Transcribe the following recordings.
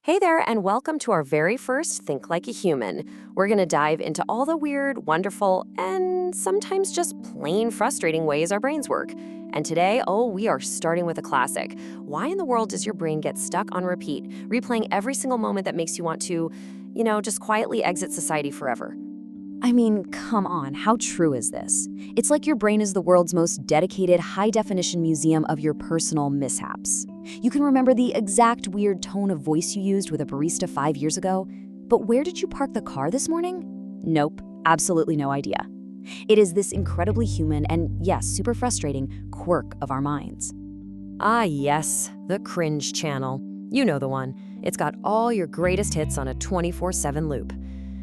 Hey there, and welcome to our very first Think Like a Human. We're going to dive into all the weird, wonderful, and sometimes just plain frustrating ways our brains work. And today, we are starting with a classic. Why in the world does your brain get stuck on repeat, replaying every single moment that makes you want to, just quietly exit society forever? I mean, come on, how true is this? It's like your brain is the world's most dedicated, high-definition museum of your personal mishaps. You can remember the exact weird tone of voice you used with a barista 5 years ago, but where did you park the car this morning? Nope, absolutely no idea. It is this incredibly human and, yes, super frustrating quirk of our minds. Ah, yes, the Cringe channel. You know the one. It's got all your greatest hits on a 24/7 loop.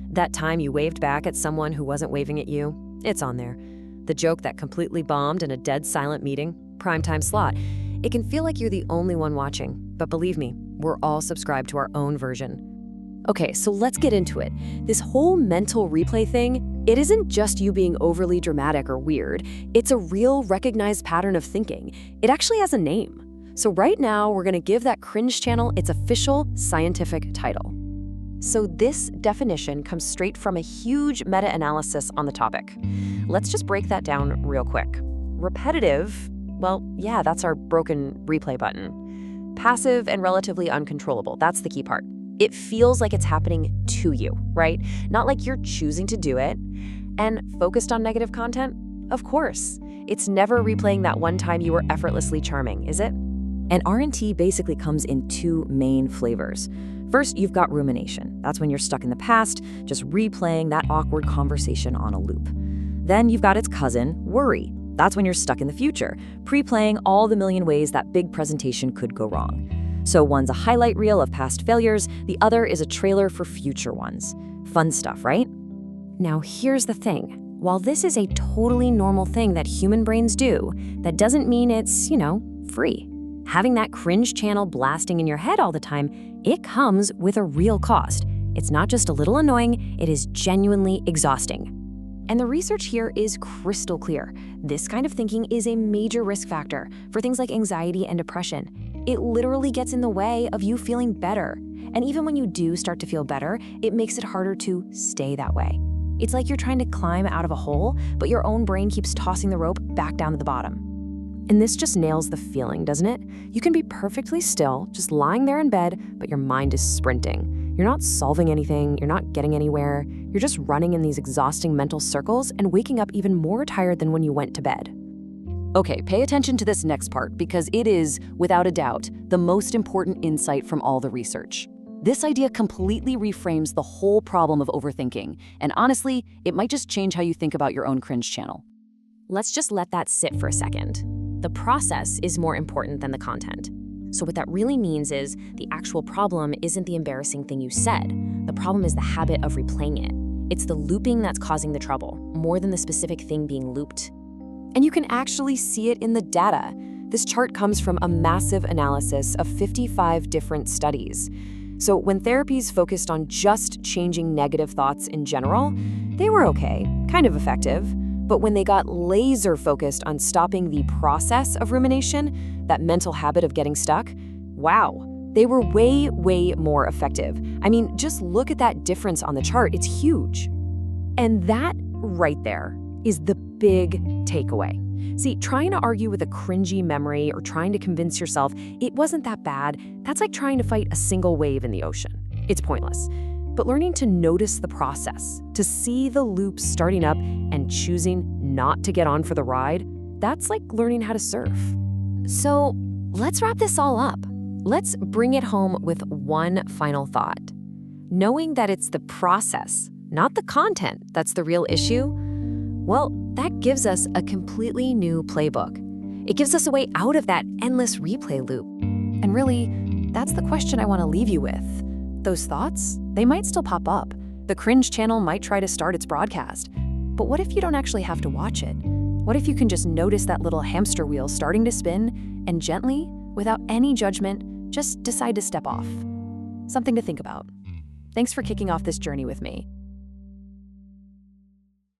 That time you waved back at someone who wasn't waving at you, it's on there. The joke that completely bombed in a dead silent meeting, primetime slot. It can feel like you're the only one watching, but believe me, we're all subscribed to our own version. Okay, so let's get into it. This whole mental replay thing, it isn't just you being overly dramatic or weird. It's a real recognized pattern of thinking. It actually has a name. So right now, we're gonna give that Cringe channel its official scientific title. So this definition comes straight from a huge meta-analysis on the topic. Let's just break that down real quick. Repetitive, well, yeah, that's our broken replay button. Passive and relatively uncontrollable, that's the key part. It feels like it's happening to you, right? Not like you're choosing to do it. And focused on negative content? Of course. It's never replaying that one time you were effortlessly charming, is it? And R&T basically comes in two main flavors. First, you've got rumination. That's when you're stuck in the past, just replaying that awkward conversation on a loop. Then you've got its cousin, worry. That's when you're stuck in the future, pre-playing all the million ways that big presentation could go wrong. So one's a highlight reel of past failures, the other is a trailer for future ones. Fun stuff, right? Now here's the thing. While this is a totally normal thing that human brains do, that doesn't mean it's, free. Having that Cringe channel blasting in your head all the time, it comes with a real cost. It's not just a little annoying, it is genuinely exhausting. And the research here is crystal clear. This kind of thinking is a major risk factor for things like anxiety and depression. It literally gets in the way of you feeling better. And even when you do start to feel better, it makes it harder to stay that way. It's like you're trying to climb out of a hole, but your own brain keeps tossing the rope back down to the bottom. And this just nails the feeling, doesn't it? You can be perfectly still, just lying there in bed, but your mind is sprinting. You're not solving anything, you're not getting anywhere, you're just running in these exhausting mental circles and waking up even more tired than when you went to bed. Okay, pay attention to this next part because it is, without a doubt, the most important insight from all the research. This idea completely reframes the whole problem of overthinking, and honestly, it might just change how you think about your own Cringe channel. Let's just let that sit for a second. The process is more important than the content. So what that really means is the actual problem isn't the embarrassing thing you said. The problem is the habit of replaying it. It's the looping that's causing the trouble, more than the specific thing being looped. And you can actually see it in the data. This chart comes from a massive analysis of 55 different studies. So when therapies focused on just changing negative thoughts in general, they were okay, kind of effective. But when they got laser focused on stopping the process of rumination, that mental habit of getting stuck, wow, they were way, way more effective. I mean, just look at that difference on the chart, it's huge. And that right there is the big takeaway. See, trying to argue with a cringy memory or trying to convince yourself it wasn't that bad, that's like trying to fight a single wave in the ocean. It's pointless. But learning to notice the process, to see the loops starting up and choosing not to get on for the ride, that's like learning how to surf. So let's wrap this all up. Let's bring it home with one final thought. Knowing that it's the process, not the content, that's the real issue, well, that gives us a completely new playbook. It gives us a way out of that endless replay loop. And really, that's the question I want to leave you with. Those thoughts, they might still pop up. The Cringe channel might try to start its broadcast. But what if you don't actually have to watch it? What if you can just notice that little hamster wheel starting to spin and gently, without any judgment, just decide to step off? Something to think about. Thanks for kicking off this journey with me.